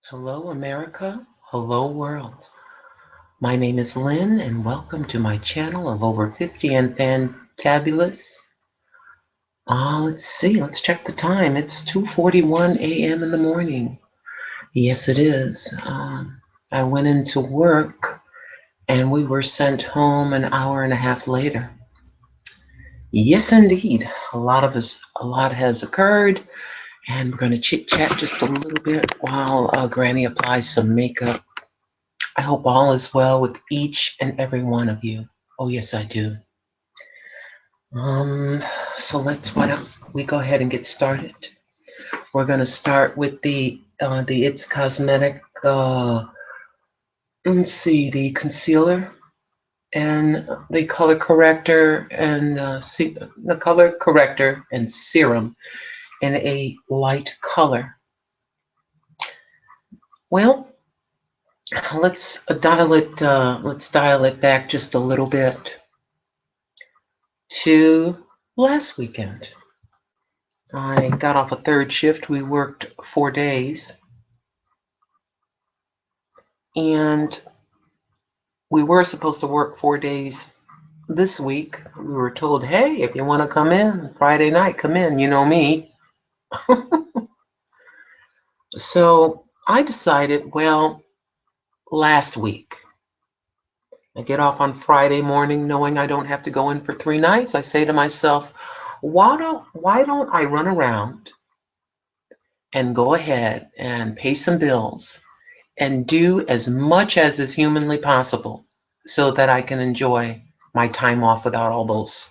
Hello, America. Hello, world. My name is Lynn, and welcome to my channel of Over 50 and Fantabulous. Let's see. Let's check the time. It's 2:41 a.m. in the morning. Yes, it is. I went into work, and we were sent home an hour and a half later. Yes, indeed. A lot has occurred, and we're going to chit chat just a little bit while Granny applies some makeup. I hope all is well with each and every one of you. Oh, yes, I do. Um, so why don't we go ahead and get started? We're going to start with the It's Cosmetic, let's see, the concealer and the color corrector and the color corrector and serum in a light color. Well, let's dial it back just a little bit to last weekend. I got off a third shift. We worked 4 days. And we were supposed to work 4 days this week. We were told, hey, if you want to come in Friday night, come in. You know me. So I decided, well, last week, I get off on Friday morning knowing I don't have to go in for 3 nights. I say to myself, why don't I run around and go ahead and pay some bills and do as much as is humanly possible so that I can enjoy my time off without all those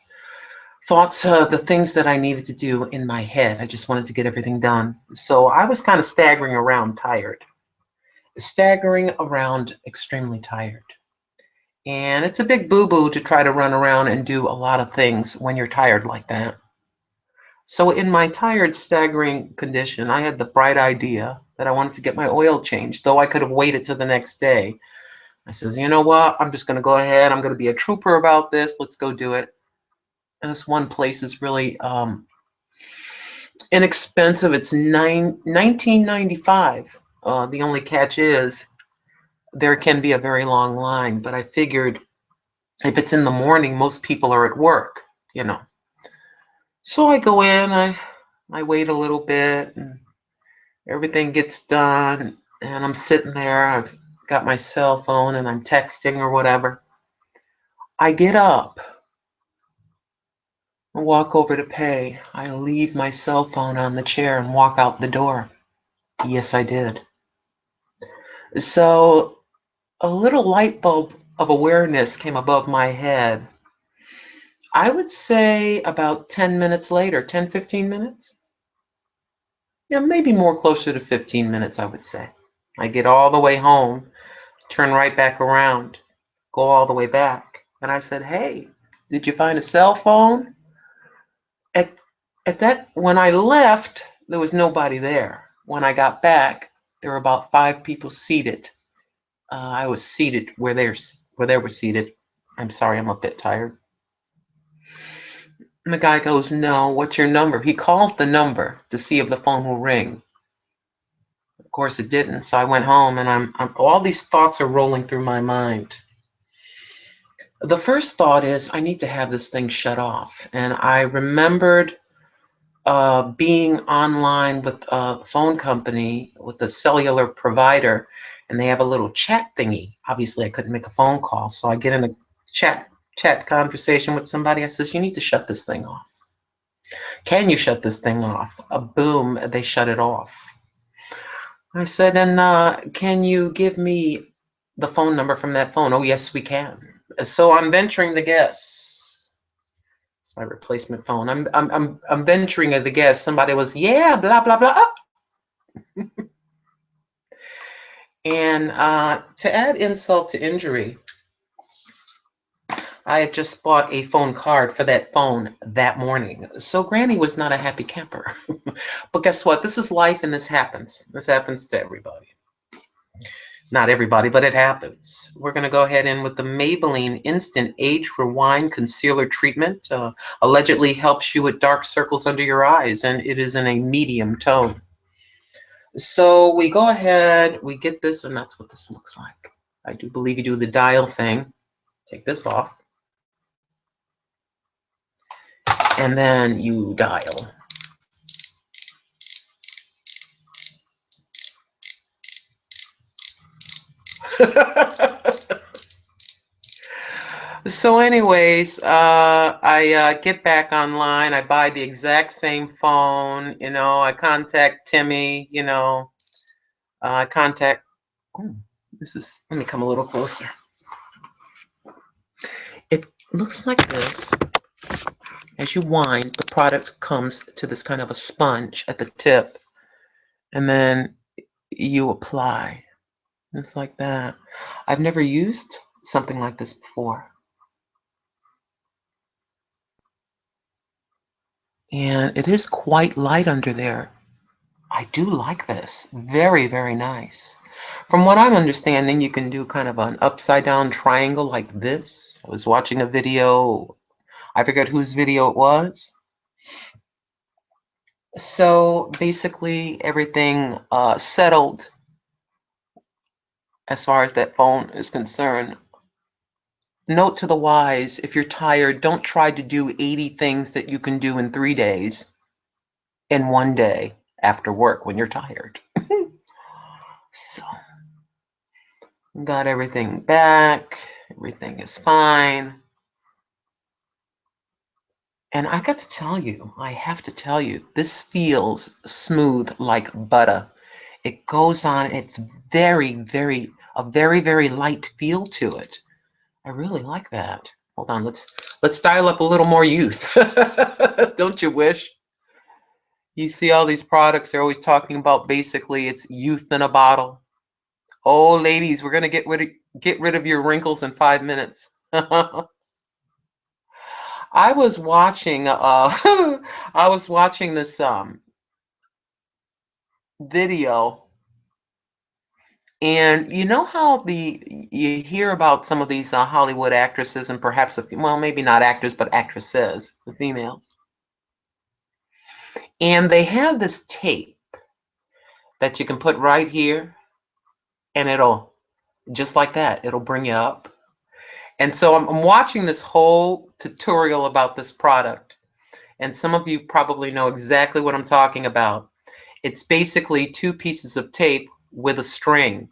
thoughts, the things that I needed to do in my head. I just wanted to get everything done. So I was kind of staggering around tired, staggering around extremely tired. And it's a big boo-boo to try to run around and do a lot of things when you're tired like that. So in my tired, staggering condition, I had the bright idea that I wanted to get my oil changed, though I could have waited till the next day. I says, you know what? I'm just going to go ahead. I'm going to be a trooper about this. Let's go do it. And this one place is really inexpensive. It's 1995. The only catch is there can be a very long line, but I figured if it's in the morning, most people are at work, you know. So I go in, I wait a little bit, and everything gets done, and I'm sitting there. I've got my cell phone, and I'm texting or whatever. I get up, I walk over to pay. I leave my cell phone on the chair and walk out the door. Yes, I did. So a little light bulb of awareness came above my head. I would say about 10 minutes later, 10, 15 minutes. Yeah, maybe more closer to 15 minutes, I would say. I get all the way home, turn right back around, go all the way back. And I said, hey, did you find a cell phone? At, at that, when I left, there was nobody there. When I got back, there were about 5 people seated. I was seated where they were seated. I'm sorry, I'm a bit tired. And the guy goes, no, what's your number? He calls the number to see if the phone will ring. Of course it didn't, so I went home and all these thoughts are rolling through my mind. The first thought is I need to have this thing shut off. And I remembered being online with a phone company, with a cellular provider, and they have a little chat thingy. Obviously, I couldn't make a phone call, so I get in a chat conversation with somebody. I says, you need to shut this thing off. Can you shut this thing off? Boom, they shut it off. I said, and can you give me the phone number from that phone? Oh, yes, we can. So I'm venturing to guess. It's my replacement phone. I'm venturing the guess. Somebody was, yeah, blah, blah, blah. And to add insult to injury, I had just bought a phone card for that phone that morning. So Granny was not a happy camper. But guess what? This is life and this happens. This happens to everybody. Not everybody, but it happens. We're going to go ahead in with the Maybelline Instant Age Rewind Concealer Treatment. Allegedly helps you with dark circles under your eyes, and it is in a medium tone. So we go ahead, we get this, and that's what this looks like. I do believe you do the dial thing. Take this off. And then you dial. So anyways, I get back online. I buy the exact same phone. You know, I contact Timmy. You know, I contact. Oh, this is. Let me come a little closer. It looks like this. As you wind, the product comes to this kind of a sponge at the tip, and then you apply. It's like that. I've never used something like this before. And it is quite light under there. I do like this. Very, very nice. From what I'm understanding, you can do kind of an upside down triangle like this. I was watching a video. I forget whose video it was. So basically everything settled as far as that phone is concerned. Note to the wise, if you're tired, don't try to do 80 things that you can do in 3 days in 1 day after work when you're tired. So, got everything back. Everything is fine. And I got to tell you, I have to tell you, this feels smooth like butter. It goes on, it's very, a very, very light feel to it. I really like that. Hold on, let's dial up a little more youth. Don't you wish? You see all these products, they're always talking about basically it's youth in a bottle. Oh, ladies, we're gonna get rid of your wrinkles in 5 minutes. I was watching I was watching this video, and you know how you hear about some of these Hollywood actresses and perhaps well, maybe not actors but actresses, the females, and they have this tape that you can put right here, and it'll just like that, it'll bring you up. And so I'm watching this whole tutorial about this product, and some of you probably know exactly what I'm talking about. It's basically 2 pieces of tape with a string.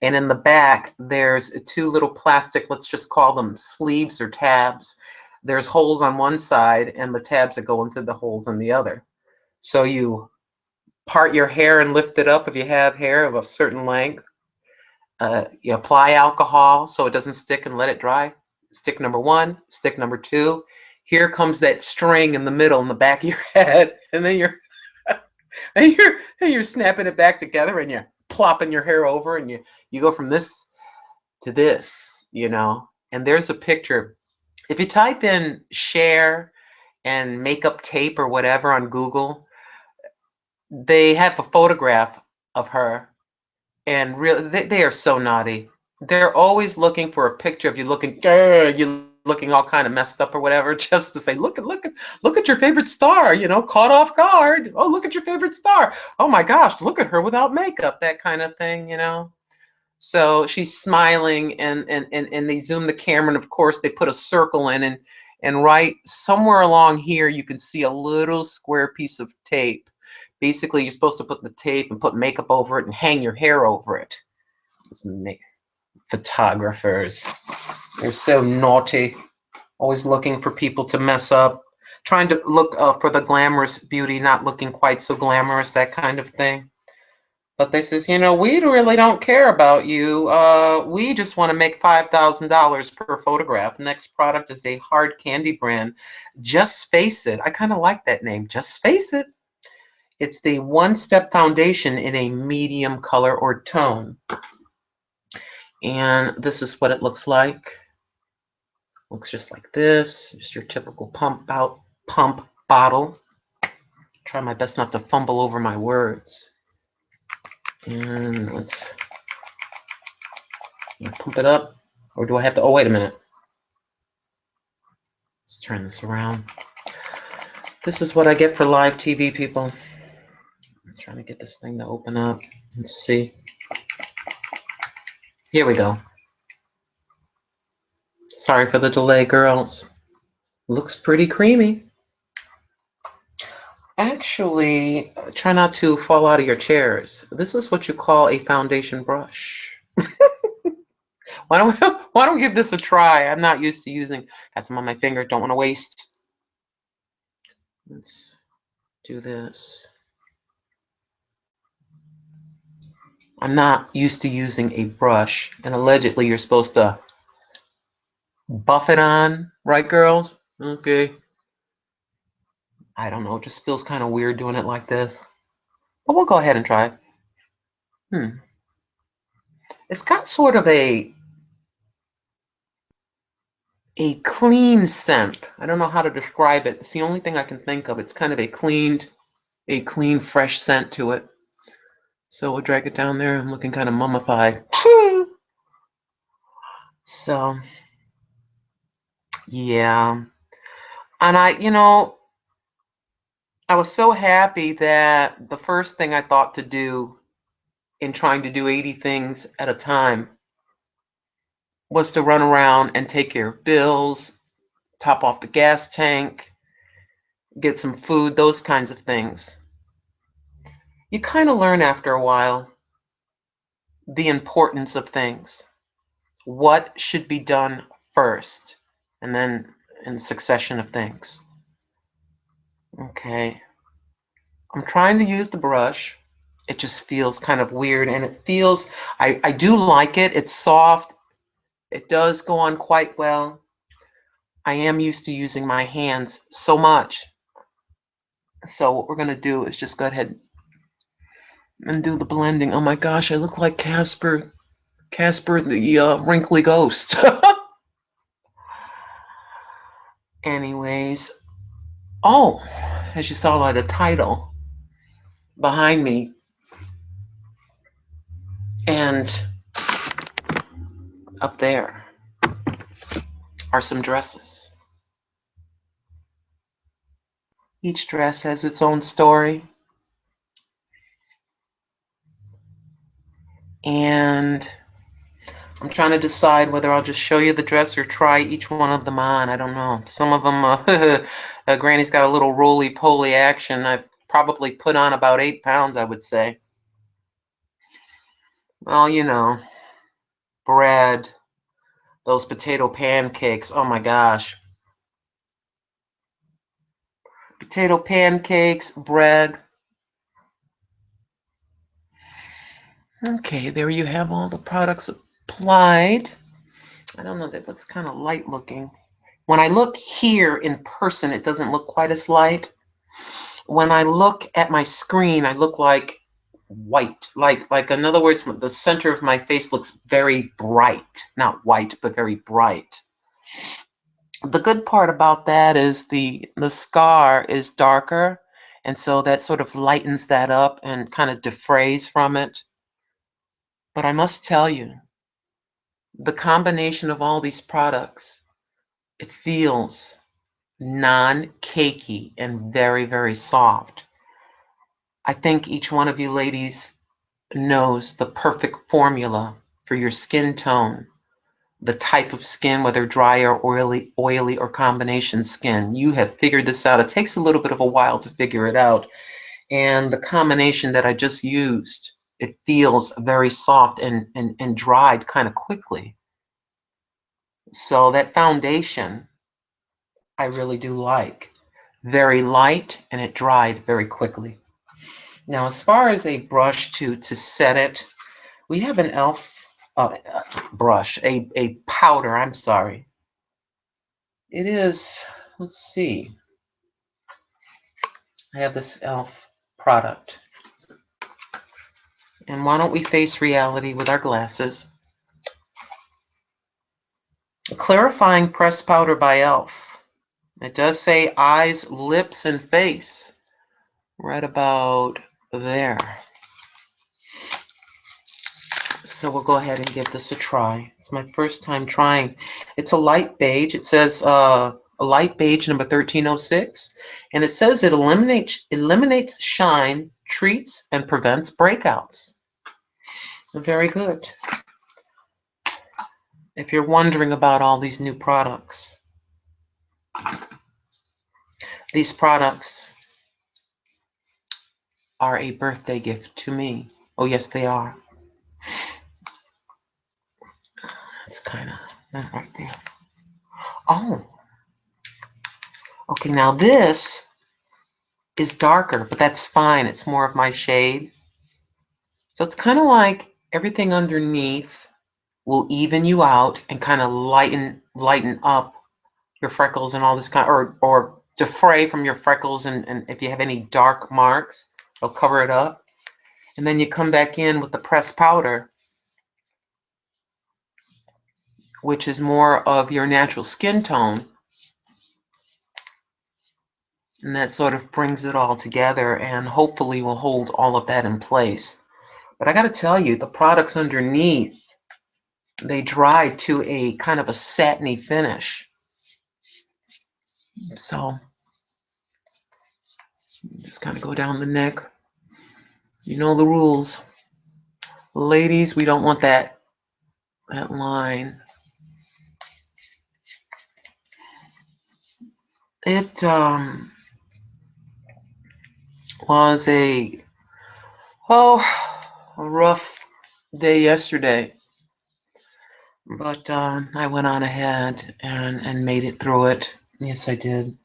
And in the back, there's 2 little plastic, let's just call them sleeves or tabs. There's holes on one side and the tabs that go into the holes on the other. So you part your hair and lift it up if you have hair of a certain length. You apply alcohol so it doesn't stick and let it dry. Stick number 1, stick number 2. Here comes that string in the middle in the back of your head, and then you're snapping it back together, and you're plopping your hair over, and you go from this to this, you know. And there's a picture. If you type in Cher and makeup tape or whatever on Google, they have a photograph of her, and really they are so naughty. They're always looking for a picture of you looking all kind of messed up or whatever, just to say, look at your favorite star, you know, caught off guard. Oh, look at your favorite star. Oh my gosh, look at her without makeup, that kind of thing, you know. So she's smiling, and they zoom the camera, and of course they put a circle in, and right somewhere along here you can see a little square piece of tape. Basically, you're supposed to put the tape and put makeup over it and hang your hair over it. Photographers, they're so naughty, always looking for people to mess up, trying to look for the glamorous beauty, not looking quite so glamorous, that kind of thing. But they says, you know, we really don't care about you. We just want to make $5,000 per photograph. Next product is a hard candy brand. Just Face It. I kind of like that name. Just Face It. It's the one-step foundation in a medium color or tone. And this is what it looks like. Looks just like this. Just your typical pump bottle. Try my best not to fumble over my words. And let's pump it up. Or do I have to? Oh, wait a minute. Let's turn this around. This is what I get for live TV, people. I'm trying to get this thing to open up. Let's see. Here we go. Sorry for the delay, girls. Looks pretty creamy. Actually, try not to fall out of your chairs. This is what you call a foundation brush. Why don't we give this a try? I'm not used to using. Got some on my finger. Don't want to waste. Let's do this. I'm not used to using a brush, and allegedly you're supposed to buff it on, right, girls? Okay. I don't know. It just feels kind of weird doing it like this. But we'll go ahead and try it. It's got sort of a clean scent. I don't know how to describe it. It's the only thing I can think of. It's kind of a clean, fresh scent to it. So we'll drag it down there. I'm looking kind of mummified. So, yeah. And I was so happy that the first thing I thought to do in trying to do 80 things at a time was to run around and take care of bills, top off the gas tank, get some food, those kinds of things. You kind of learn after a while the importance of things. What should be done first, and then in succession of things. Okay. I'm trying to use the brush. It just feels kind of weird, and it feels, I do like it. It's soft. It does go on quite well. I am used to using my hands so much. So what we're going to do is just go ahead and do the blending. Oh my gosh, I look like Casper the wrinkly ghost. Anyways, oh, as you saw by the title behind me, and up there are some dresses. Each dress has its own story. And I'm trying to decide whether I'll just show you the dress or try each one of them on. I don't know. Some of them, Granny's got a little roly-poly action. I've probably put on about 8 pounds, I would say. Well, bread, those potato pancakes. Oh my gosh. Potato pancakes, bread. Okay, there you have all the products applied. I don't know, that looks kind of light looking. When I look here in person, it doesn't look quite as light. When I look at my screen, I look like white. Like in other words, the center of my face looks very bright. Not white, but very bright. The good part about that is the scar is darker, and so that sort of lightens that up and kind of defrays from it. But I must tell you, the combination of all these products, it feels non-cakey and very, very soft. I think each one of you ladies knows the perfect formula for your skin tone, the type of skin, whether dry or oily or combination skin. You have figured this out. It takes a little bit of a while to figure it out. And the combination that I just used, it feels very soft and dried kind of quickly. So that foundation, I really do like. Very light, and it dried very quickly. Now, as far as a brush to set it, we have an e.l.f. Brush, a powder, I'm sorry. It is, let's see. I have this e.l.f. product. And why don't we face reality with our glasses? A clarifying press powder by e.l.f. It does say eyes, lips, and face. Right about there. So we'll go ahead and give this a try. It's my first time trying. It's a light beige. It says a light beige number 1306. And it says it eliminates shine treats and prevents breakouts. Very good. If you're wondering about all these new products, these products are a birthday gift to me. Oh, yes, they are. That's kind of that right there. Oh, okay. Now this is darker, but that's fine. It's more of my shade. So it's kind of like everything underneath will even you out and kind of lighten up your freckles and all this kind, or defray from your freckles, and if you have any dark marks, it'll cover it up. And then you come back in with the pressed powder, which is more of your natural skin tone, and that sort of brings it all together and hopefully will hold all of that in place. But I got to tell you, the products underneath, they dry to a kind of a satiny finish. So just kind of go down the neck. You know the rules. Ladies, we don't want that line. It was a rough day yesterday, but I went on ahead and made it through it. Yes, I did.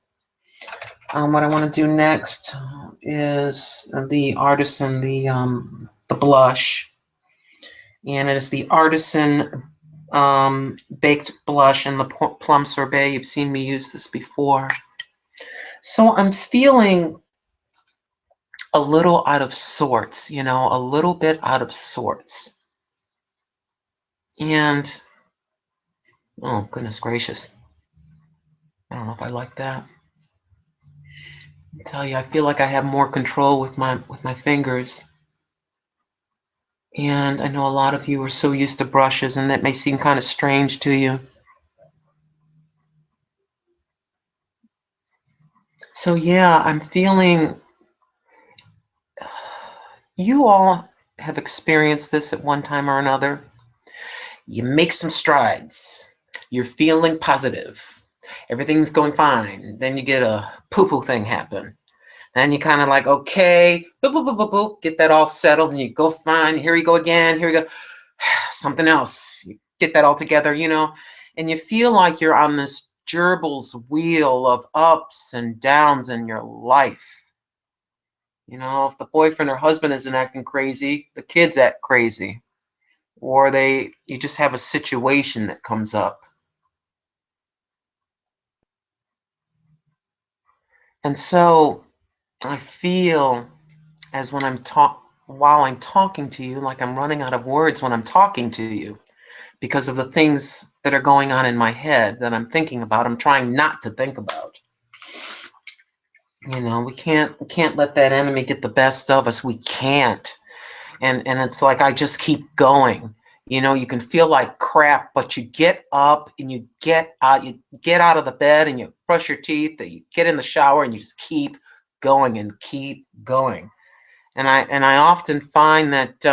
What I want to do next is the Artisan, the blush, and it is the Artisan baked blush in the plum sorbet. You've seen me use this before. So I'm feeling a little out of sorts, you know, a little bit out of sorts. And, oh, goodness gracious. I don't know if I like that. I tell you, I feel like I have more control with my fingers. And I know a lot of you are so used to brushes, and that may seem kind of strange to you. So yeah, I'm feeling, you all have experienced this at one time or another. You make some strides. You're feeling positive. Everything's going fine. Then you get a poo-poo thing happen. Then you kind of like, okay, boop, boop, boop, boop, boop, get that all settled, and you go fine. Here we go again. Here we go. Something else. You get that all together, you know, and you feel like you're on this gerbil's wheel of ups and downs in your life. You know, if the boyfriend or husband isn't acting crazy, the kids act crazy, or you just have a situation that comes up. And so I feel as when while I'm talking to you, like I'm running out of words when I'm talking to you because of the things that are going on in my head that I'm thinking about. I'm trying not to think about. You know, we can't let that enemy get the best of us. We can't. And it's like I just keep going. You know, you can feel like crap, but you get up and you get out of the bed and you brush your teeth and you get in the shower and you just keep going and keep going. And I often find that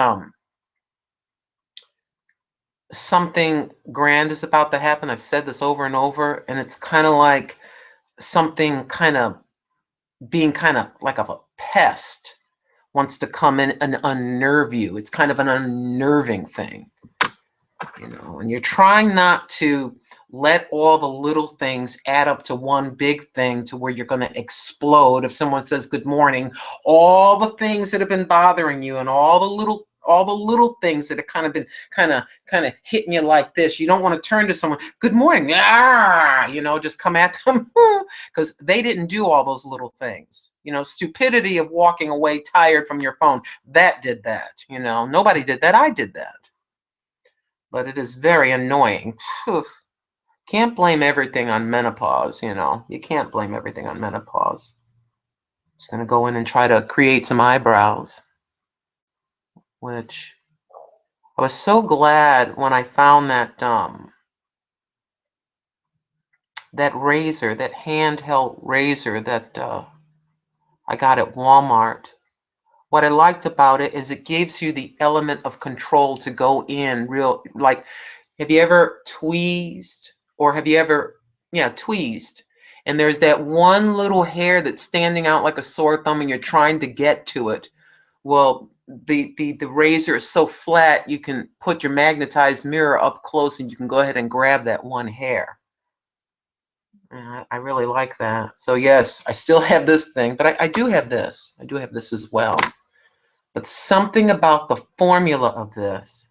something grand is about to happen. I've said this over and over, and it's kind of like something kind of being kind of like of a pest wants to come in and unnerve you. It's kind of an unnerving thing, you know, and you're trying not to let all the little things add up to one big thing to where you're going to explode. If someone says good morning, all the things that have been bothering you and all the little things that have kind of been kind of hitting you like this, you don't want to turn to someone, good morning, you know, just come at them because they didn't do all those little things. You know, stupidity of walking away tired from your phone, that did that. You know, nobody did that. I did that. But it is very annoying. Can't blame everything on menopause, you know. You can't blame everything on menopause. Just going to go in and try to create some eyebrows, which I was so glad when I found that that razor, that handheld razor that I got at Walmart. What I liked about it is it gives you the element of control to go in real, like, have you ever tweezed, or have you ever, yeah, tweezed, and there's that one little hair that's standing out like a sore thumb and you're trying to get to it. Well, the razor is so flat you can put your magnetized mirror up close and you can go ahead and grab that one hair. I really like that. So yes, I still have this thing, but I do have this. I do have this as well. But something about the formula of this,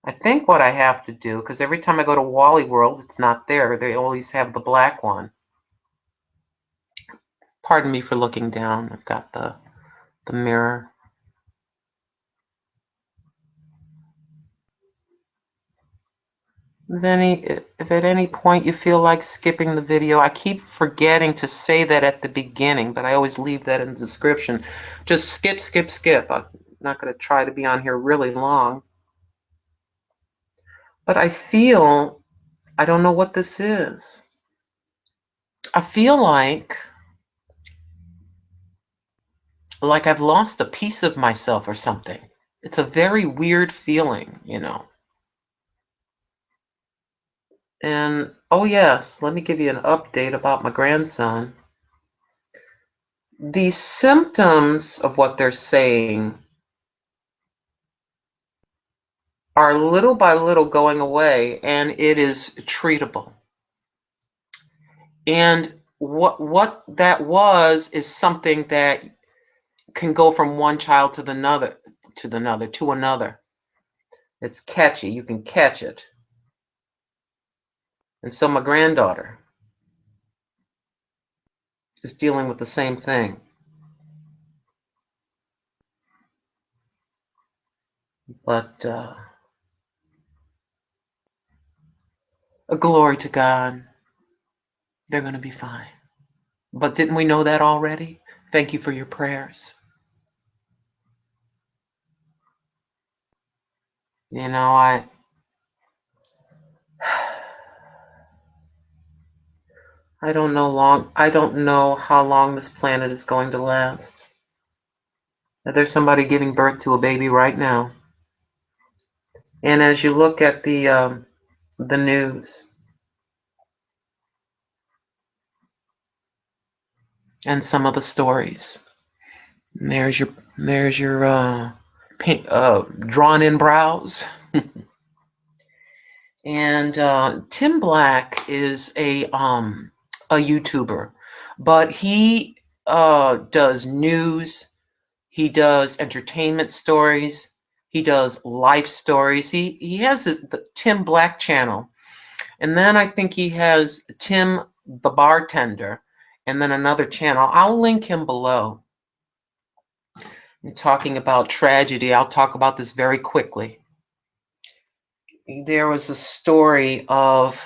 I think what I have to do, because every time I go to Wally World, it's not there. They always have the black one. Pardon me for looking down. I've got the mirror. If at any point you feel like skipping the video, I keep forgetting to say that at the beginning, but I always leave that in the description. Just skip, skip, skip. I'm not going to try to be on here really long. But I don't know what this is. I feel like I've lost a piece of myself or something. It's a very weird feeling, you know. And oh yes, let me give you an update about my grandson. The symptoms of what they're saying are little by little going away, and it is treatable. And what that was is something that can go from one child to another, to another. It's catchy. You can catch it. And so my granddaughter is dealing with the same thing. But glory to God, they're going to be fine. But didn't we know that already? Thank you for your prayers. You know, I don't know how long this planet is going to last. There's somebody giving birth to a baby right now. And as you look at the news and some of the stories, there's your drawn in brows. And Tim Black is a YouTuber, but he does news, he does entertainment stories, he does life stories. He has the Tim Black channel, and then I think he has Tim the Bartender, and then another channel. I'll link him below. Talking about tragedy, I'll talk about this very quickly. There was a story of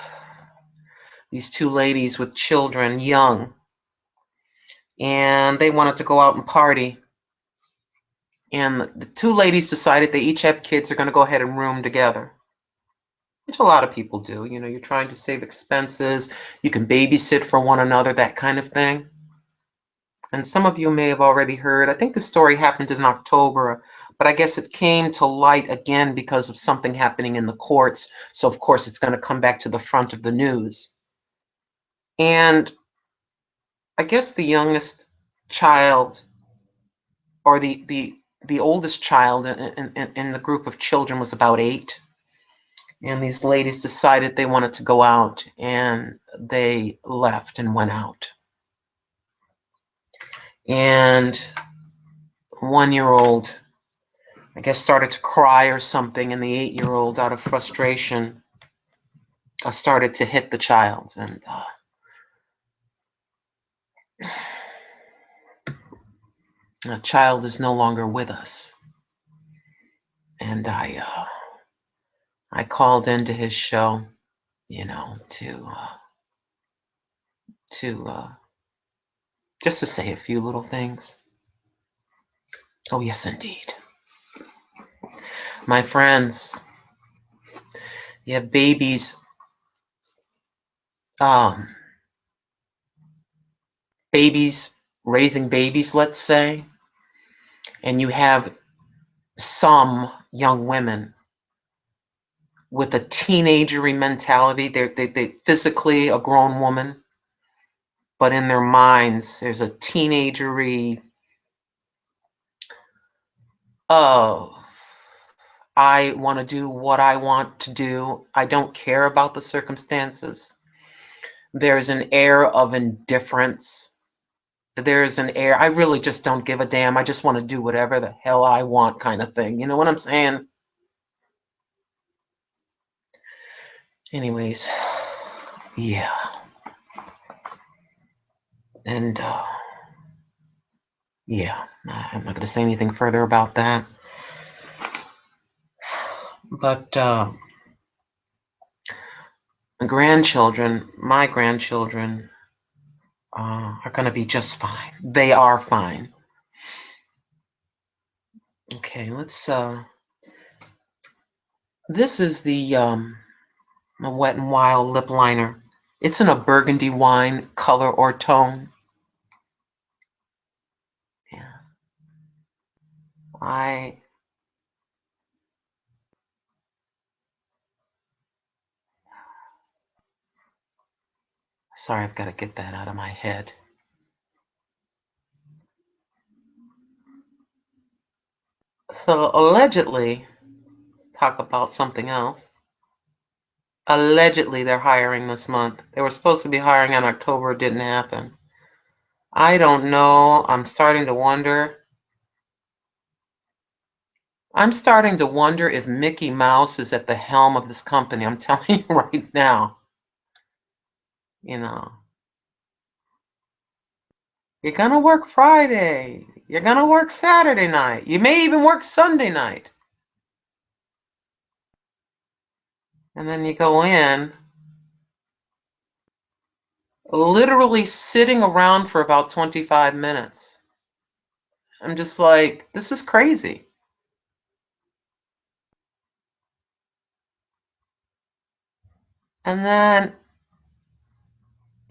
these two ladies with children, young, and they wanted to go out and party. And the two ladies decided they each have kids, they're going to go ahead and room together, which a lot of people do. You know, you're trying to save expenses, you can babysit for one another, that kind of thing. And some of you may have already heard, I think the story happened in October, but I guess it came to light again because of something happening in the courts. So of course it's going to come back to the front of the news. And I guess the youngest child, or the oldest child in the group of children, was about 8. And these ladies decided they wanted to go out, and they left and went out. And 1-year-old, I guess, started to cry or something, and the 8-year-old, out of frustration, started to hit the child. And the child is no longer with us. And I called into his show, you know, to just to say a few little things. Oh yes, indeed. My friends, you have babies, um, babies raising babies, let's say, and you have some young women with a teenagery mentality. They physically a grown woman, but in their minds there's a teenagery, oh, I want to do what I want to do. I don't care about the circumstances. There's an air of indifference. There's an air, I really just don't give a damn. I just want to do whatever the hell I want kind of thing. You know what I'm saying? Anyways, yeah. And yeah, I'm not going to say anything further about that. But my grandchildren are going to be just fine. They are fine. Okay, let's. This is the Wet n Wild lip liner. It's in a burgundy wine color or tone. Yeah, sorry, I've got to get that out of my head. So allegedly, let's talk about something else. Allegedly, they're hiring this month. They were supposed to be hiring in October. It didn't happen. I don't know. I'm starting to wonder. I'm starting to wonder if Mickey Mouse is at the helm of this company. I'm telling you right now. You know, you're going to work Friday. You're going to work Saturday night. You may even work Sunday night. And then you go in, literally sitting around for about 25 minutes. I'm just like, this is crazy. And then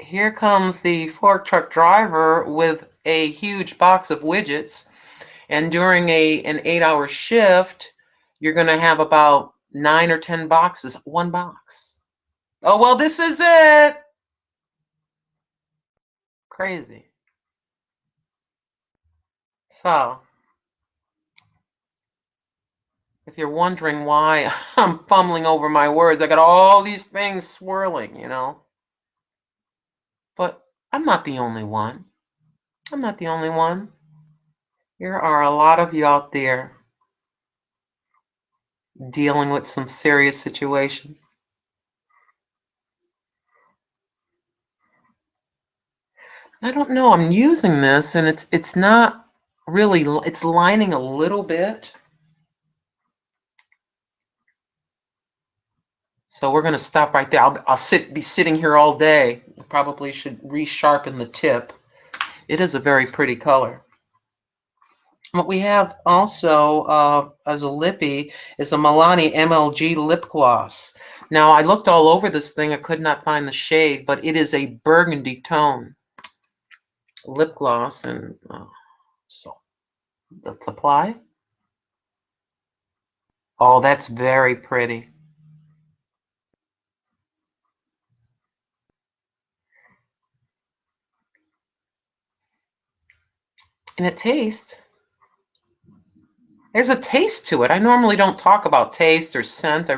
here comes the fork truck driver with a huge box of widgets. And during an 8-hour shift, you're going to have about 9 or 10 boxes, one box. Oh, well, this is it. Crazy. So, if you're wondering why I'm fumbling over my words, I got all these things swirling, you know. But I'm not the only one. I'm not the only one. There are a lot of you out there dealing with some serious situations. I don't know. I'm using this, and it's not really. It's lining a little bit. So we're going to stop right there. I'll be sitting here all day. Probably should resharpen the tip. It is a very pretty color. What we have also as a lippy is a Milani MLG lip gloss. Now, I looked all over this thing. I could not find the shade, but it is a burgundy tone lip gloss. And so let's apply. Oh, that's very pretty. And it tastes. There's a taste to it. I normally don't talk about taste or scent.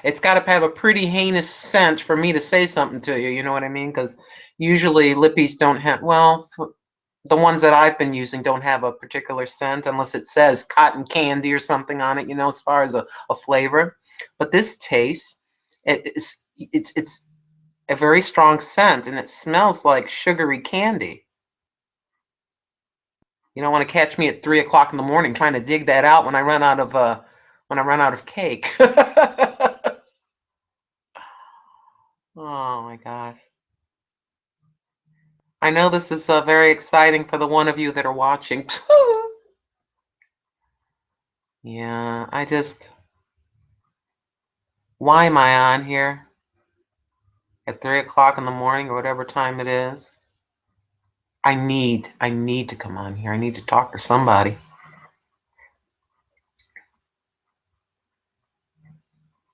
It's got to have a pretty heinous scent for me to say something to you. You know what I mean? Because usually lippies don't have, well, the ones that I've been using don't have a particular scent unless it says cotton candy or something on it, you know, as far as a flavor. But this tastes, it's a very strong scent, and it smells like sugary candy. You don't want to catch me at 3 o'clock in the morning trying to dig that out when I run out of cake. Oh my gosh. I know this is very exciting for the one of you that are watching. Yeah, why am I on here at 3 o'clock in the morning or whatever time it is? I need to come on here. I need to talk to somebody.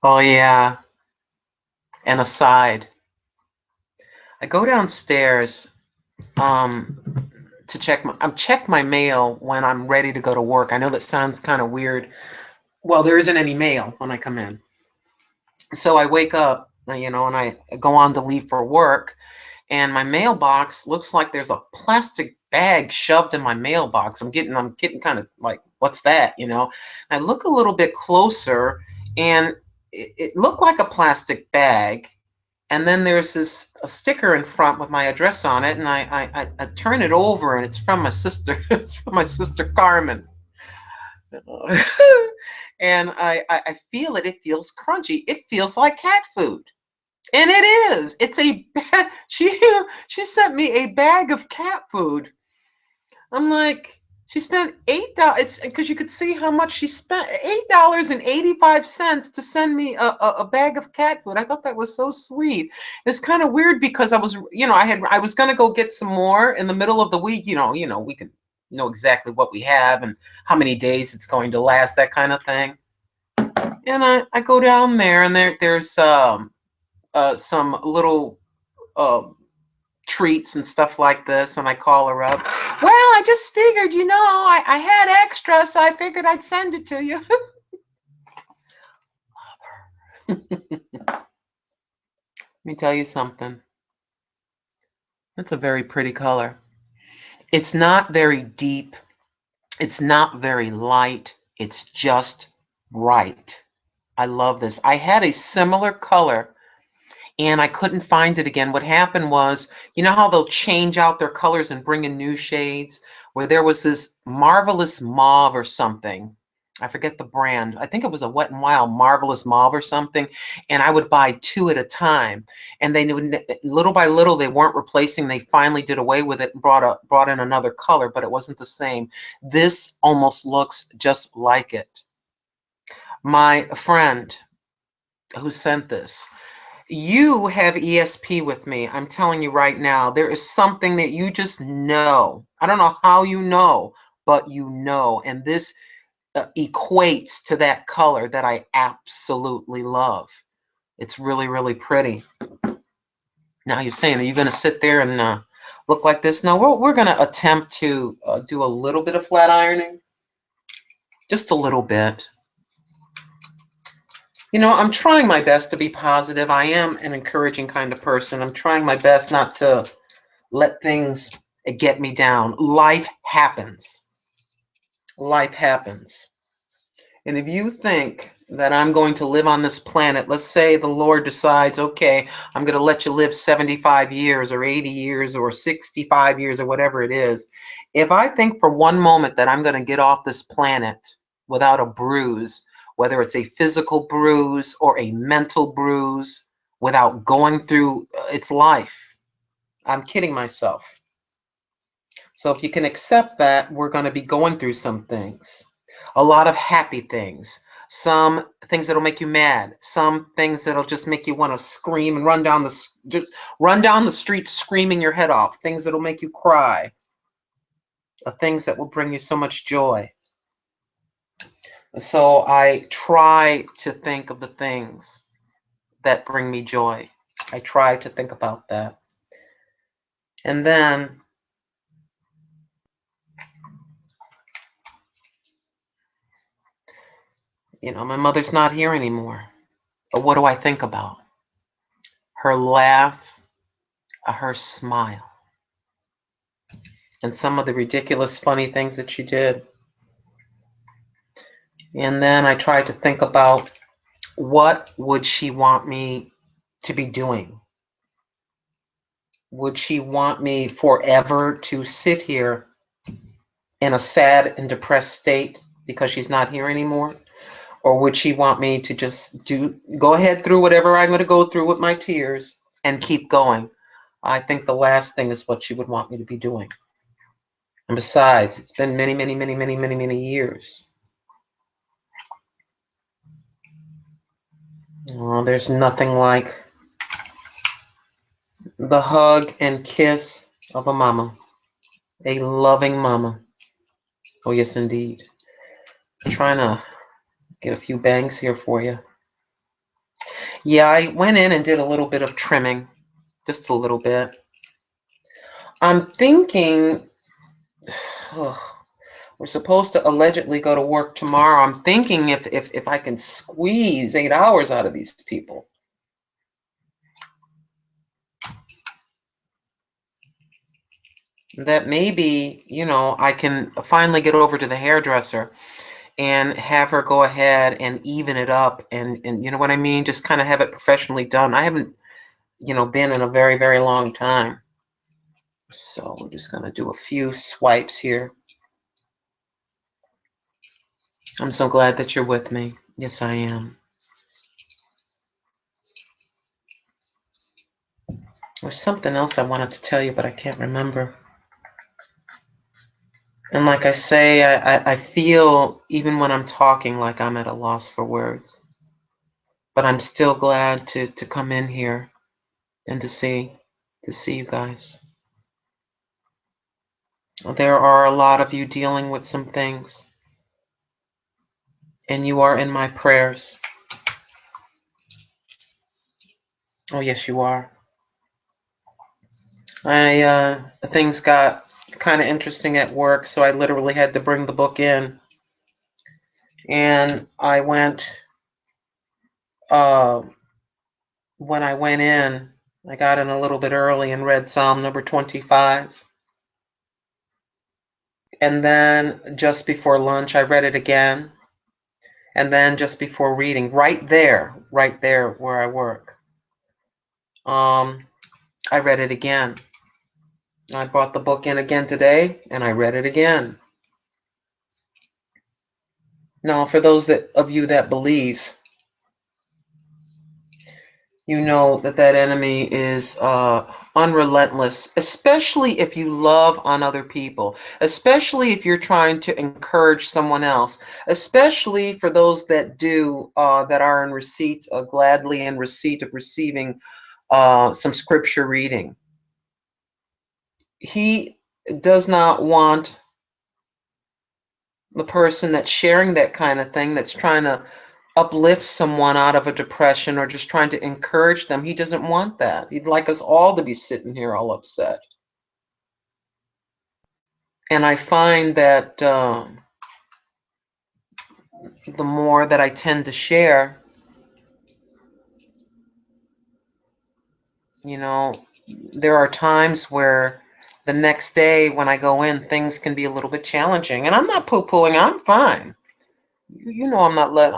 Oh yeah. And aside, I go downstairs to check my mail when I'm ready to go to work. I know that sounds kind of weird. Well, there isn't any mail when I come in. So I wake up, and I go on to leave for work, and my mailbox looks like there's a plastic bag shoved in my mailbox. I'm getting kind of like, what's that? I look a little bit closer, and it looked like a plastic bag. And then there's a sticker in front with my address on it, and I turn it over, and it's from my sister. It's from my sister Carmen. And I feel it. It feels crunchy. It feels like cat food. And it is. It's a she sent me a bag of cat food. I'm like, she spent $8. It's because you could see how much she spent. $8.85 to send me a bag of cat food. I thought that was so sweet. It's kind of weird because I was gonna go get some more in the middle of the week. We can know exactly what we have and how many days it's going to last, that kind of thing. And I go down there, and there's some little uh, treats and stuff like this, and I call her up. Well, I just figured, I had extra, so I figured I'd send it to you. Let me tell you something. That's a very pretty color. It's not very deep. It's not very light. It's just right. I love this. I had a similar color and I couldn't find it again. What happened was, you know how they'll change out their colors and bring in new shades? Where there was this marvelous mauve or something. I forget the brand. I think it was a Wet n Wild marvelous mauve or something. And I would buy two at a time. And they knew little by little they weren't replacing. They finally did away with it and brought in another color, but it wasn't the same. This almost looks just like it. My friend who sent this, you have ESP with me. I'm telling you right now, there is something that you just know. I don't know how you know, but you know. And this equates to that color that I absolutely love. It's really, really pretty. Now you're saying, are you going to sit there and look like this? No, we're going to attempt to do a little bit of flat ironing. Just a little bit. I'm trying my best to be positive. I am an encouraging kind of person. I'm trying my best not to let things get me down. Life happens. Life happens. And if you think that I'm going to live on this planet, let's say the Lord decides, okay, I'm going to let you live 75 years or 80 years or 65 years or whatever it is. If I think for one moment that I'm going to get off this planet without a bruise, whether it's a physical bruise or a mental bruise, without going through its life, I'm kidding myself. So if you can accept that, we're going to be going through some things, a lot of happy things, some things that'll make you mad, some things that'll just make you want to scream and just run down the street screaming your head off, things that'll make you cry, things that will bring you so much joy. So I try to think of the things that bring me joy. I try to think about that. And then my mother's not here anymore. But what do I think about? Her laugh, her smile, and some of the ridiculous, funny things that she did. And then I tried to think about what would she want me to be doing? Would she want me forever to sit here in a sad and depressed state because she's not here anymore? Or would she want me to just go ahead through whatever I'm going to go through with my tears and keep going? I think the last thing is what she would want me to be doing. And besides, it's been many, many, many, many, many, many years. Oh, there's nothing like the hug and kiss of a mama, a loving mama. Oh, yes, indeed. I'm trying to get a few bangs here for you. Yeah, I went in and did a little bit of trimming, just a little bit. I'm thinking, ugh, we're supposed to allegedly go to work tomorrow. I'm thinking if I can squeeze 8 hours out of these people. That maybe, I can finally get over to the hairdresser and have her go ahead and even it up and you know what I mean? Just kind of have it professionally done. I haven't, been in a very, very long time. So we're just going to do a few swipes here. I'm so glad that you're with me. Yes, I am. There's something else I wanted to tell you, but I can't remember. And like I say, I feel, even when I'm talking, like I'm at a loss for words. But I'm still glad to come in here and to see you guys. There are a lot of you dealing with some things, and you are in my prayers. Oh, yes, you are. Things got kind of interesting at work, so I literally had to bring the book in. And I went, uh, when I went in, I got in a little bit early and read Psalm number 25. And then just before lunch, I read it again. And then just before reading, right there where I work, I read it again. I brought the book in again today, and I read it again. Now, for those of you that believe, you know that enemy is unrelentless, especially if you love on other people, especially if you're trying to encourage someone else, especially for those that are in receipt, gladly in receipt of receiving some scripture reading. He does not want the person that's sharing that kind of thing, that's trying to uplift someone out of a depression or just trying to encourage them. He doesn't want that. He'd like us all to be sitting here all upset. And I find that the more that I tend to share, there are times where the next day when I go in, things can be a little bit challenging. And I'm not poo-pooing, I'm fine. You know, I'm not let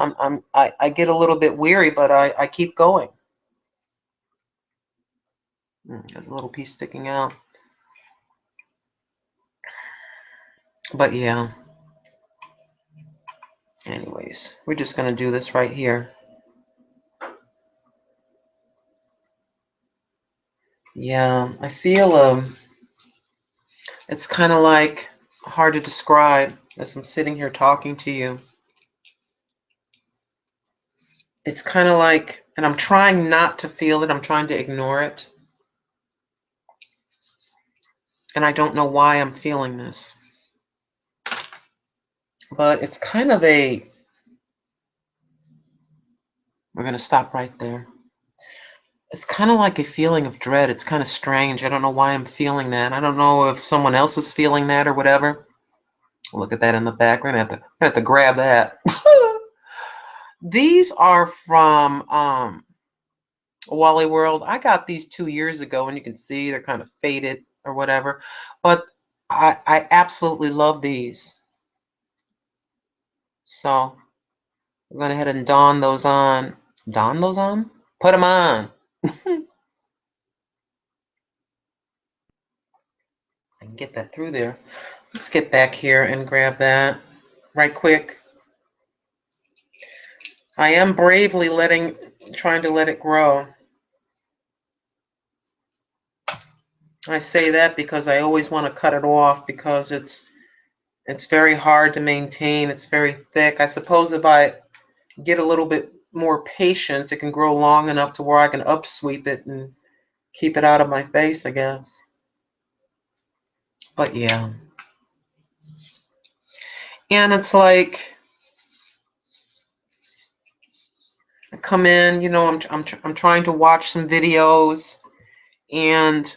I get a little bit weary, but I keep going. Got a little piece sticking out. But yeah. Anyways, we're just gonna do this right here. Yeah, I feel it's kind of like hard to describe as I'm sitting here talking to you. It's kind of like, and I'm trying not to feel it, I'm trying to ignore it. And I don't know why I'm feeling this. But it's kind of we're going to stop right there. It's kind of like a feeling of dread. It's kind of strange. I don't know why I'm feeling that. I don't know if someone else is feeling that or whatever. Look at that in the back. We're going to have to grab that. These are from Wally World. I got these 2 years ago, and you can see they're kind of faded or whatever. But I absolutely love these. So I'm going ahead and don those on. Don those on? Put them on. I can get that through there. Let's get back here and grab that right quick. I am bravely trying to let it grow. I say that because I always want to cut it off because it's very hard to maintain. It's very thick. I suppose if I get a little bit more patient, it can grow long enough to where I can upsweep it and keep it out of my face, I guess. But yeah. And it's like, come in, you know, I'm trying to watch some videos, and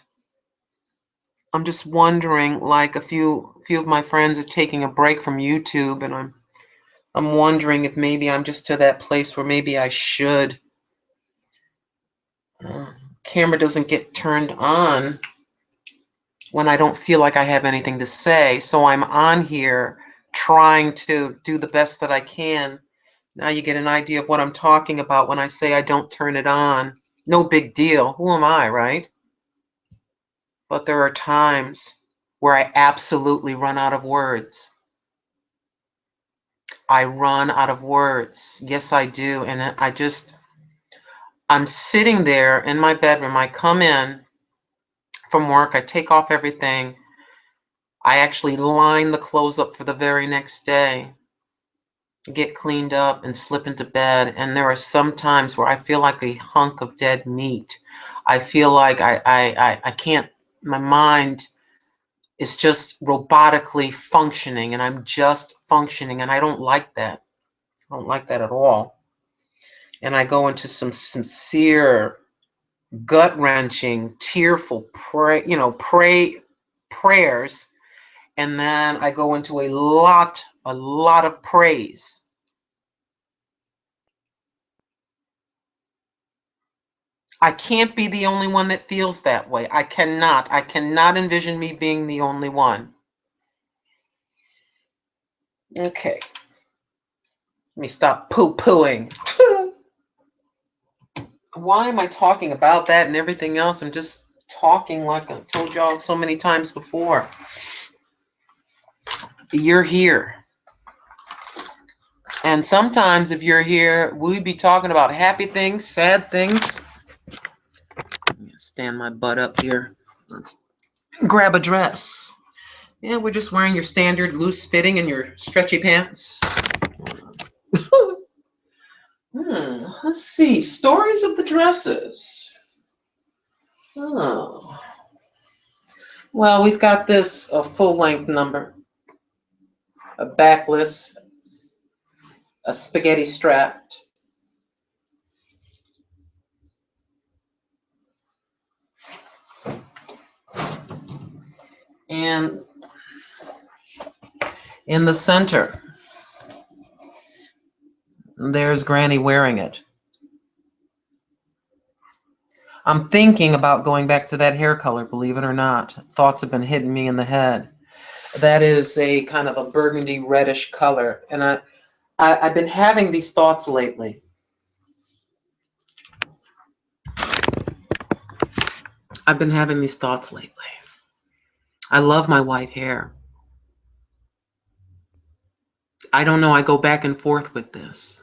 I'm just wondering, like, a few of my friends are taking a break from YouTube, and I'm wondering if maybe I'm just to that place where maybe I should. Camera doesn't get turned on when I don't feel like I have anything to say, so I'm on here trying to do the best that I can. Now you get an idea of what I'm talking about when I say I don't turn it on. No big deal. Who am I, right? But there are times where I absolutely run out of words. I run out of words. Yes, I do. And I'm sitting there in my bedroom. I come in from work. I take off everything. I actually line the clothes up for the very next day, get cleaned up, and slip into bed. And there are some times where I feel like a hunk of dead meat. I feel like I can't, my mind is just robotically functioning, and I'm just functioning, and I don't like that. I don't like that at all. And I go into some sincere, gut-wrenching, tearful prayers, and then I go into a lot of praise. I can't be the only one that feels that way. I cannot envision me being the only one. Okay. Let me stop poo-pooing. Why am I talking about that and everything else? I'm just talking like I told y'all so many times before. You're here. And sometimes if you're here, we'd be talking about happy things, sad things. Let me stand my butt up here. Let's grab a dress. Yeah, we're just wearing your standard loose fitting and your stretchy pants. Let's see. Stories of the dresses. Oh. Well, we've got this a full-length number, a backless, a spaghetti strapped. And in the center, there's Granny wearing it. I'm thinking about going back to that hair color, believe it or not. Thoughts have been hitting me in the head. That is a kind of a burgundy reddish color. And I've been having these thoughts lately. I've been having these thoughts lately. I love my white hair. I don't know, I go back and forth with this.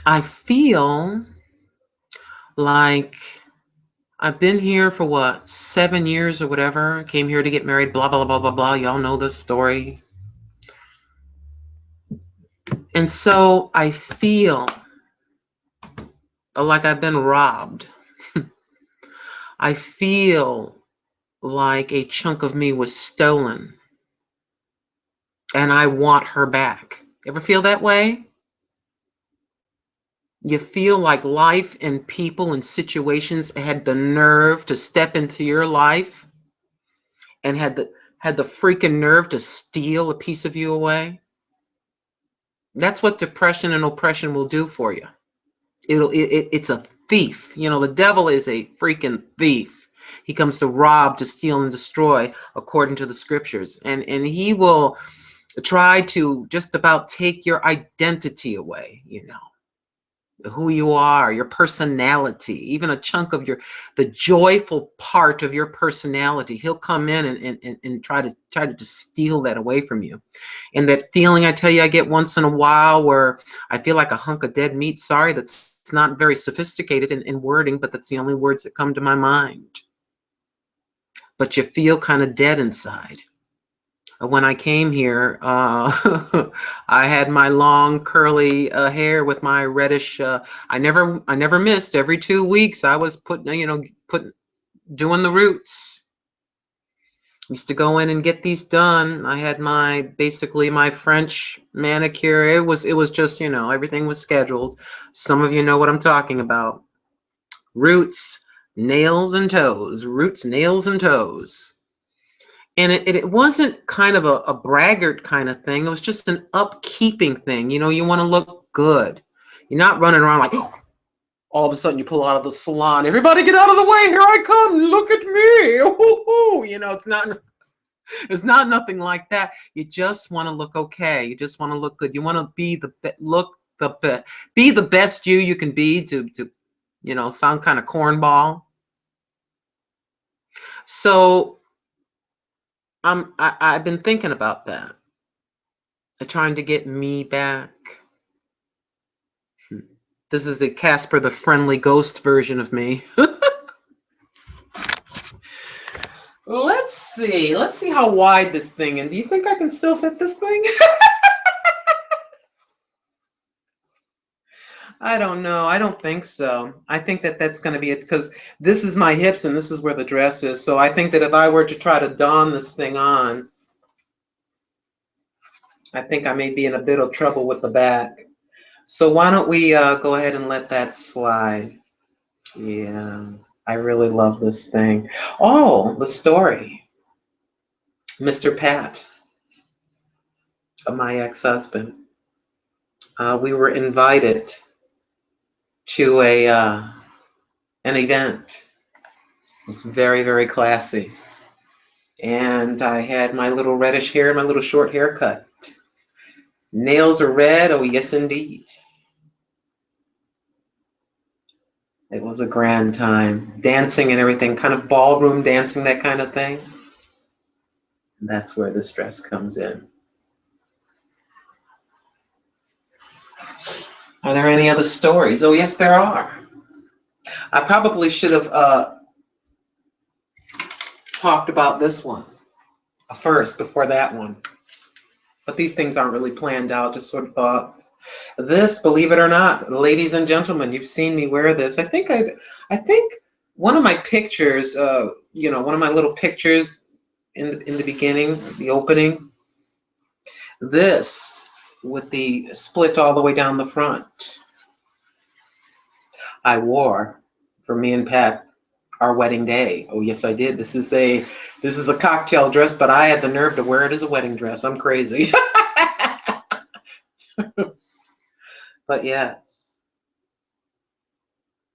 I feel like I've been here for what, 7 years or whatever. Came here to get married, blah, blah, blah, blah, blah. Y'all know the story. And so I feel like I've been robbed. I feel like a chunk of me was stolen. And I want her back. Ever feel that way? You feel like life and people and situations had the nerve to step into your life and had the freaking nerve to steal a piece of you away. That's what depression and oppression will do for you. It's a thief. You know, the devil is a freaking thief. He comes to rob, to steal, and destroy, according to the scriptures. And he will try to just about take your identity away, you know. Who you are, your personality, even a chunk of the joyful part of your personality. He'll come in and try to just steal that away from you. And that feeling I tell you I get once in a while where I feel like a hunk of dead meat. Sorry, that's not very sophisticated in wording, but that's the only words that come to my mind. But you feel kind of dead inside. When I came here, I had my long curly hair with my reddish. I never missed. Every 2 weeks, I was doing the roots. Used to go in and get these done. I had basically my French manicure. It was just, everything was scheduled. Some of you know what I'm talking about. Roots, nails, and toes. Roots, nails, and toes. And it wasn't kind of a braggart kind of thing. It was just an upkeeping thing. You want to look good. You're not running around like, oh, all of a sudden you pull out of the salon. Everybody get out of the way. Here I come. Look at me. Ooh, it's not nothing like that. You just want to look okay. You just want to look good. You want to be be the best you can be to sound kind of cornball. So I've been thinking about that. Trying to get me back. This is the Casper the Friendly Ghost version of me. Let's see. Let's see how wide this thing is. Do you think I can still fit this thing? I don't know. I don't think so. I think that's going to be it because this is my hips and this is where the dress is. So I think that if I were to try to don this thing on, I think I may be in a bit of trouble with the back. So why don't we go ahead and let that slide? Yeah, I really love this thing. Oh, the story. Mr. Pat, my ex-husband. We were invited to an event. It was very, very classy. And I had my little reddish hair, my little short haircut. Nails are red. Oh, yes, indeed. It was a grand time. Dancing and everything, kind of ballroom dancing, that kind of thing. And that's where this dress comes in. Are there any other stories? Oh, yes, there are. I probably should have talked about this one first before that one. But these things aren't really planned out, just sort of thoughts. This, believe it or not, ladies and gentlemen, you've seen me wear this. I think one of my pictures, one of my little pictures in the beginning, the opening, this with the split all the way down the front, I wore for me and Pat our wedding day. Oh yes, I did. This is a cocktail dress, but I had the nerve to wear it as a wedding dress. I'm crazy. But yes,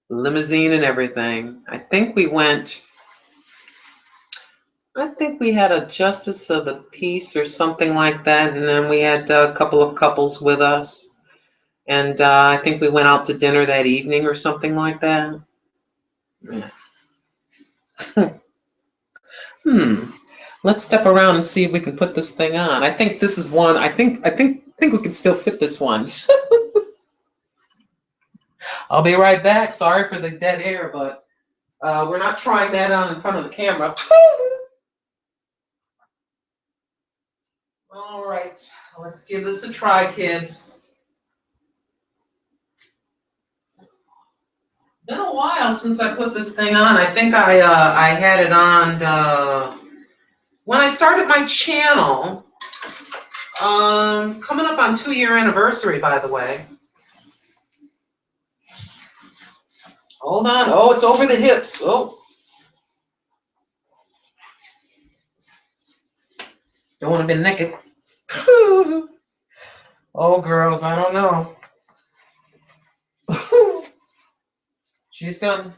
limousine and everything. I think we had a justice of the peace or something like that, and then we had a couple of couples with us, and I think we went out to dinner that evening or something like that. Yeah. Let's step around and see if we can put this thing on. I think this is one. I think we can still fit this one. I'll be right back. Sorry for the dead air, but we're not trying that on in front of the camera. All right, let's give this a try, kids. Been a while since I put this thing on. I think I had it on when I started my channel. Coming up on 2-year anniversary, by the way. Hold on. Oh, it's over the hips. Oh. Don't want to be naked. Oh, girls, I don't know. She's coming.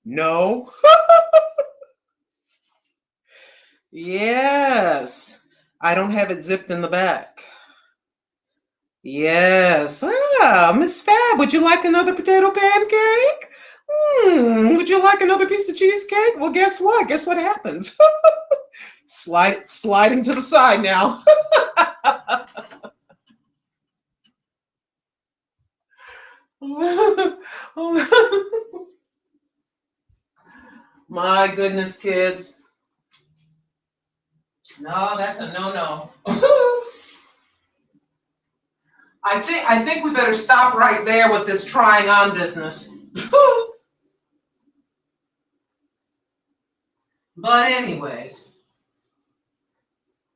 No. Yes. I don't have it zipped in the back. Yes. Miss Fab, would you like another potato pancake? Would you like another piece of cheesecake? Well, guess what? Guess what happens? Sliding to the side now. My goodness, kids. No, that's a no-no. I think we better stop right there with this trying on business. But anyways,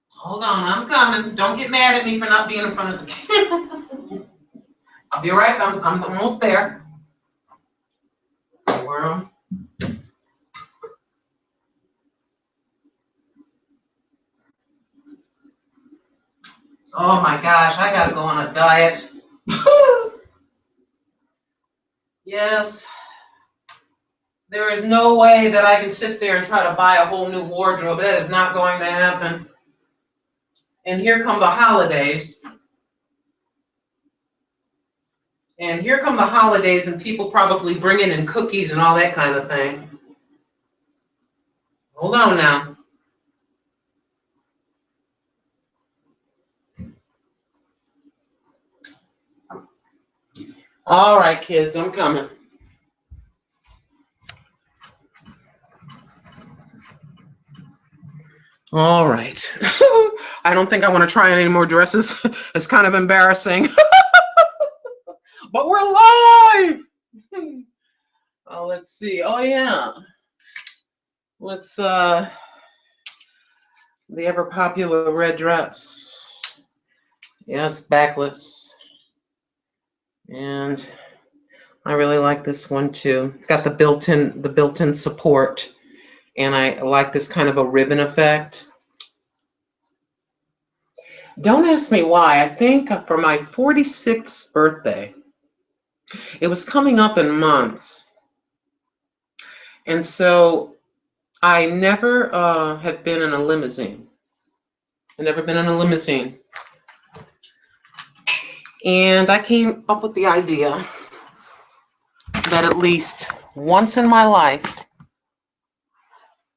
hold on, I'm coming. Don't get mad at me for not being in front of the camera. I'll be right. I'm almost there. World. Oh my gosh, I gotta go on a diet. Yes. There is no way that I can sit there and try to buy a whole new wardrobe. That is not going to happen. And here come the holidays. And here come the holidays, and people probably bringing in cookies and all that kind of thing. Hold on now. All right, kids, I'm coming. All right. I don't think I want to try any more dresses. It's kind of embarrassing. But we're live. Oh, let's see. Oh yeah. Let's the ever popular red dress. Yes, backless. And I really like this one too. It's got the built-in support, and I like this kind of a ribbon effect. Don't ask me why. I think for my 46th birthday, it was coming up in months, and so I never have been in a limousine. I've never been in a limousine, and I came up with the idea that at least once in my life,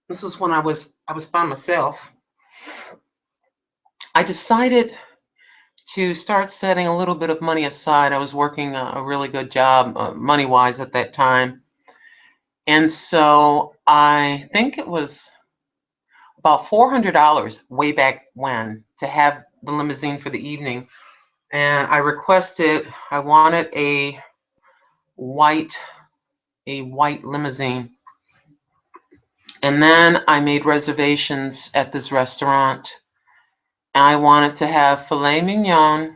this was when I was by myself, I decided to start setting a little bit of money aside. I was working a really good job money-wise at that time. And so I think it was about $400 way back when to have the limousine for the evening. And I wanted a white limousine. And then I made reservations at this restaurant. I wanted to have filet mignon,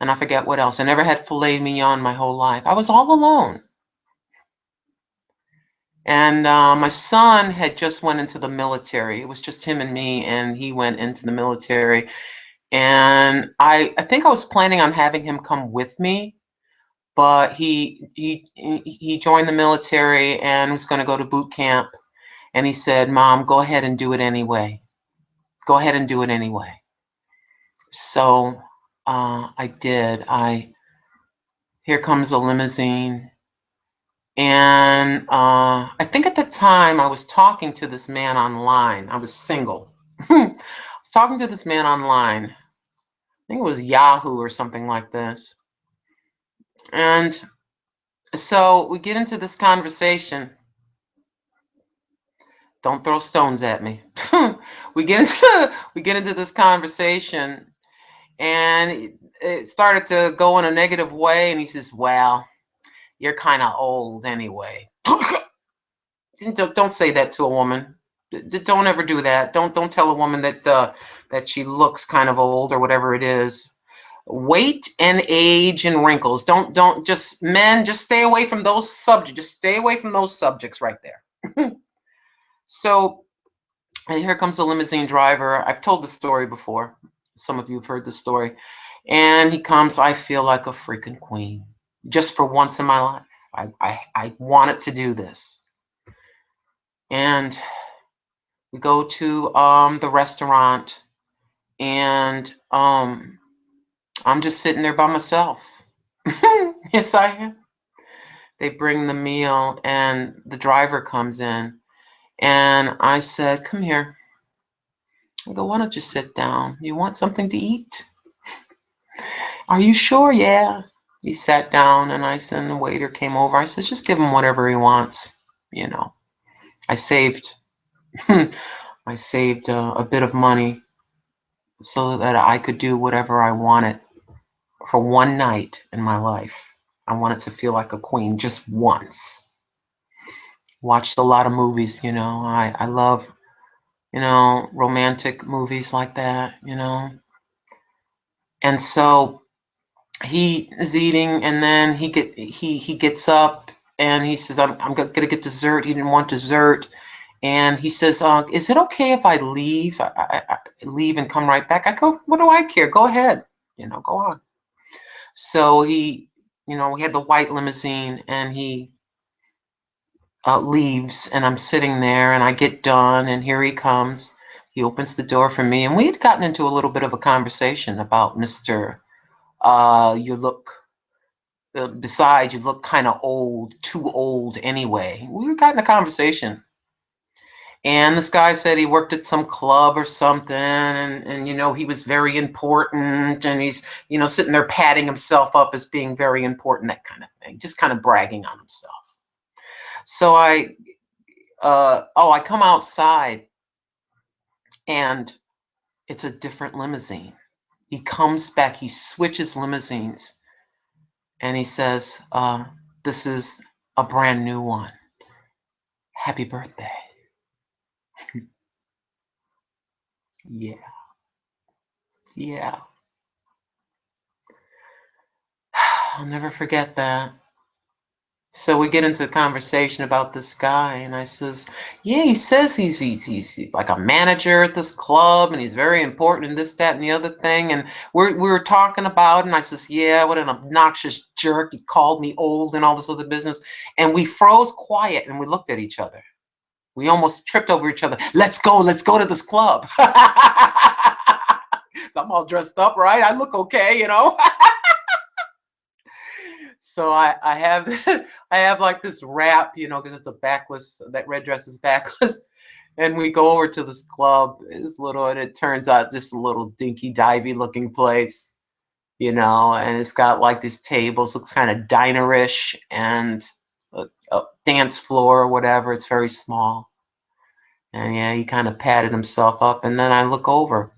and I forget what else. I never had filet mignon my whole life. I was all alone. And my son had just went into the military. It was just him and me, and he went into the military. And I think I was planning on having him come with me, but he joined the military and was going to go to boot camp. And he said, "Mom, go ahead and do it anyway. Go ahead and do it anyway." So I did. Here comes a limousine. And I think at the time I was talking to this man online. I was single. I was talking to this man online. I think it was Yahoo or something like this. And so we get into this conversation. Don't throw stones at me. we get into this conversation, and it started to go in a negative way. And he says, "Well, you're kind of old anyway." Don't say that to a woman. Don't ever do that. Don't tell a woman that that she looks kind of old or whatever it is. Weight and age and wrinkles. Don't just men. Just stay away from those subjects. Just stay away from those subjects right there. So, and here comes the limousine driver. I've told the story before. Some of you have heard the story. And he comes. I feel like a freaking queen. Just for once in my life, I wanted to do this. And we go to the restaurant, and I'm just sitting there by myself. Yes, I am. They bring the meal, and the driver comes in, and I said, "Come here." I go, "Why don't you sit down? You want something to eat?" "Are you sure?" "Yeah." He sat down, and I said, and the waiter came over. I said, "Just give him whatever he wants." You know, I saved, I saved a bit of money so that I could do whatever I wanted. for one night in my life. I wanted to feel like a queen just once. Watched a lot of movies, you know. I love, you know, romantic movies like that, you know. And so he is eating, and then he gets up and he says, I'm gonna get dessert. He didn't want dessert. And he says, is it okay if I leave? I leave and come right back. I go, what do I care? Go ahead. You know, go on. So he, you know, we had the white limousine, and he leaves, and I'm sitting there, and I get done, and here he comes. He opens the door for me, and we had gotten into a little bit of a conversation about Mr. You look, besides, you look kind of old, too old anyway. We were got in a conversation. And this guy said he worked at some club or something, and you know, he was very important, and he's, you know, sitting there patting himself up as being very important, that kind of thing, just kind of bragging on himself. So I come outside, and it's a different limousine. He comes back, he switches limousines, and he says, this is a brand new one. Happy birthday. Yeah, yeah. I'll never forget that. So we get into a conversation about this guy, and I says, "Yeah, he says he's like a manager at this club, and he's very important in this, that, and the other thing." And we were talking about it, and I says, "Yeah, what an obnoxious jerk! He called me old and all this other business." And we froze quiet, and we looked at each other. We almost tripped over each other. Let's go to this club. So I'm all dressed up, right? I look okay, you know. So I have I have like this wrap, you know, because it's a backless. That red dress is backless, and we go over to this club. It's little, and it turns out just a little dinky divey looking place, you know, and it's got like these tables, looks kind of dinerish, and a dance floor or whatever. It's very small, and yeah, he kind of patted himself up, and then I look over.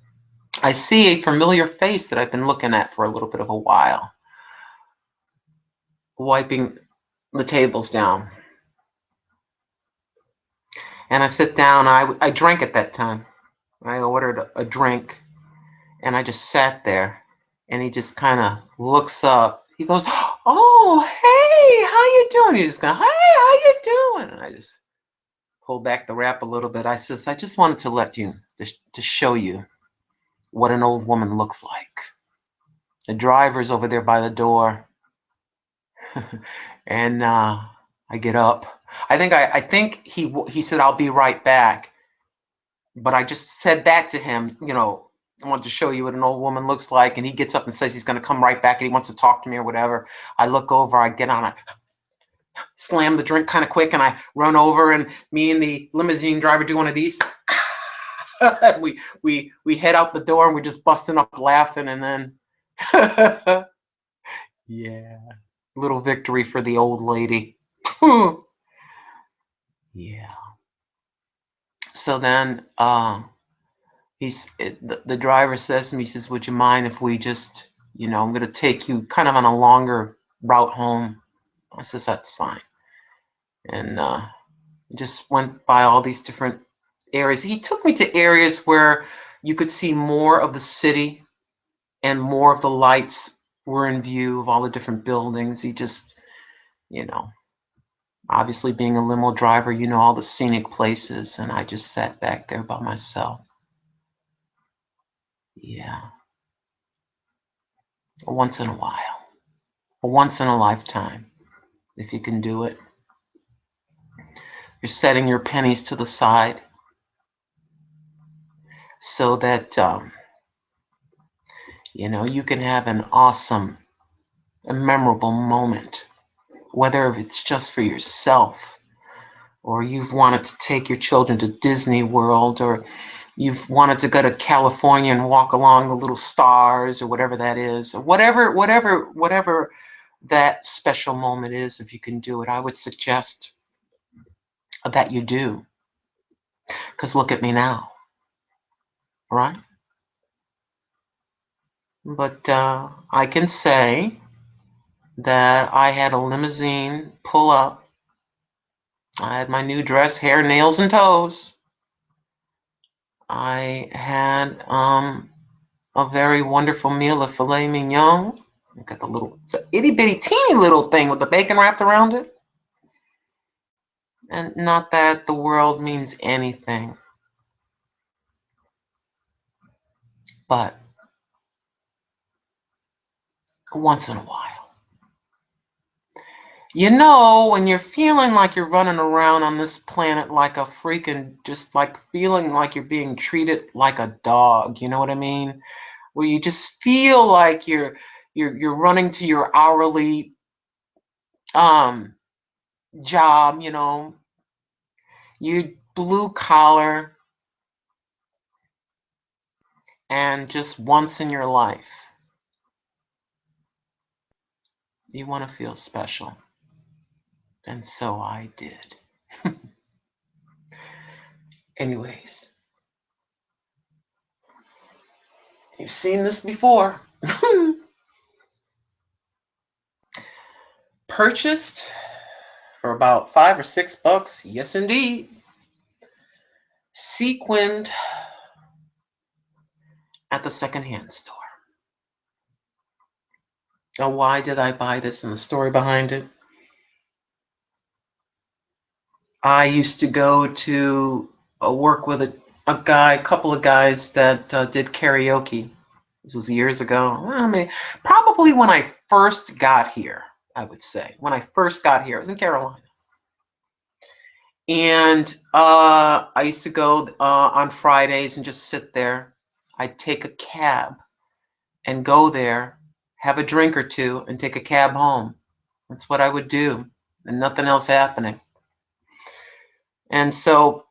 I see a familiar face that I've been looking at for a little bit of a while, wiping the tables down. And I sit down. I drank at that time. I ordered a drink, and I just sat there. And he just kind of looks up. He goes, "Oh, hey, how you doing?" He just goes, "Hey, how you doing?" And I just pull back the wrap a little bit. I says, "I just wanted to let you, to show you what an old woman looks like." The driver's over there by the door, and I get up. I think he said, "I'll be right back." But I just said that to him, you know, I want to show you what an old woman looks like. And he gets up and says he's going to come right back and he wants to talk to me or whatever. I look over, I get on, I slam the drink kind of quick, and I run over, and me and the limousine driver do one of these. We head out the door, and we're just busting up laughing, and then yeah, little victory for the old lady. Yeah. So then the driver says to me, he says, "Would you mind if we just, you know, I'm going to take you kind of on a longer route home." I says, "That's fine." And just went by all these different areas. He took me to areas where you could see more of the city, and more of the lights were in view of all the different buildings. He just, you know, obviously being a limo driver, you know, all the scenic places. And I just sat back there by myself. Yeah. Once in a while, once in a lifetime, if you can do it. You're setting your pennies to the side so that you know, you can have an awesome, a memorable moment, whether it's just for yourself, or you've wanted to take your children to Disney World, or you've wanted to go to California and walk along the little stars, or whatever that is, or whatever that special moment is. If you can do it, I would suggest that you do, because look at me now, right? But I can say that I had a limousine pull up. I had my new dress, hair, nails, and toes. I had a very wonderful meal of filet mignon. I got the little, it's an itty bitty teeny little thing with the bacon wrapped around it. And not that the world means anything, but once in a while. You know, when you're feeling like you're running around on this planet like a freaking, just like feeling like you're being treated like a dog, you know what I mean? Where you just feel like you're running to your hourly um job, you know, you blue collar, and just once in your life you want to feel special. And so I did. Anyways, you've seen this before. Purchased for about $5 or $6. Yes, indeed. Sequined at the secondhand store. Now, why did I buy this and the story behind it? I used to go to work with a couple of guys that did karaoke. This was years ago. I mean, probably when I first got here, I would say. When I first got here, I was in Carolina. And I used to go on Fridays and just sit there. I'd take a cab and go there, have a drink or two, and take a cab home. That's what I would do, and nothing else happening. And so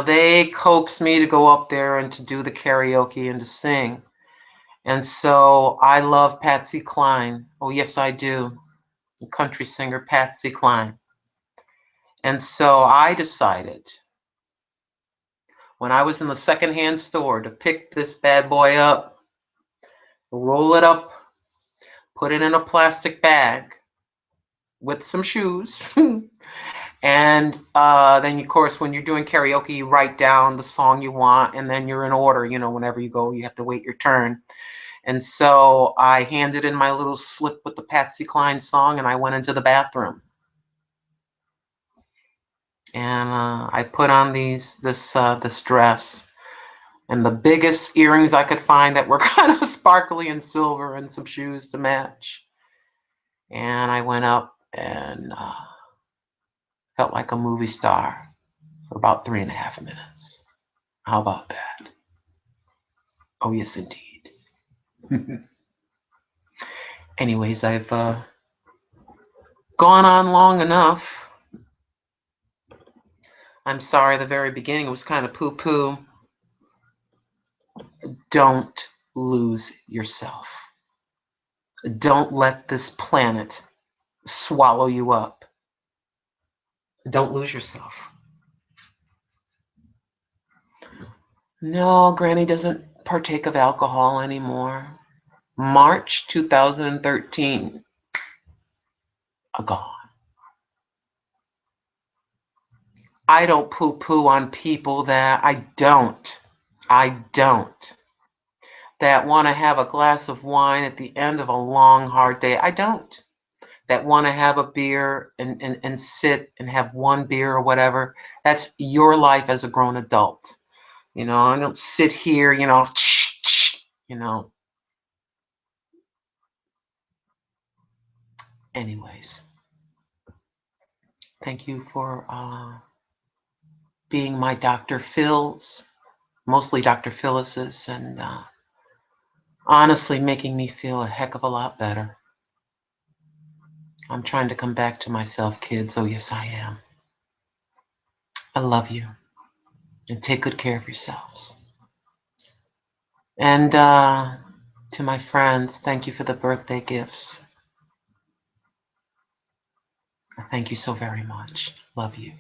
they coaxed me to go up there and to do the karaoke and to sing. And so I love Patsy Cline. Oh, yes, I do. The country singer Patsy Cline. And so I decided when I was in the secondhand store to pick this bad boy up, roll it up, put it in a plastic bag with some shoes. And then, of course, when you're doing karaoke, you write down the song you want, and then you're in order. You know, whenever you go, you have to wait your turn. And so I handed in my little slip with the Patsy Cline song, and I went into the bathroom. And I put on this dress and the biggest earrings I could find that were kind of sparkly and silver, and some shoes to match. And I went up and felt like a movie star for about 3.5 minutes. How about that? Oh, yes, indeed. Anyways, I've gone on long enough. I'm sorry, the very beginning was kind of poo-poo. Don't lose yourself. Don't let this planet swallow you up. Don't lose yourself. No, Granny doesn't partake of alcohol anymore. March 2013, gone. I don't poo-poo on people that I don't that want to have a glass of wine at the end of a long, hard day. I don't. That want to have a beer and sit and have one beer or whatever. That's your life as a grown adult. You know, I don't sit here, you know, you know. Anyways, thank you for being my Dr. Phil's, mostly Dr. Phyllis's, and honestly making me feel a heck of a lot better. I'm trying to come back to myself, kids. Oh, yes, I am. I love you. And take good care of yourselves. And to my friends, thank you for the birthday gifts. Thank you so very much. Love you.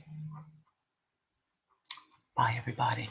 Bye, everybody.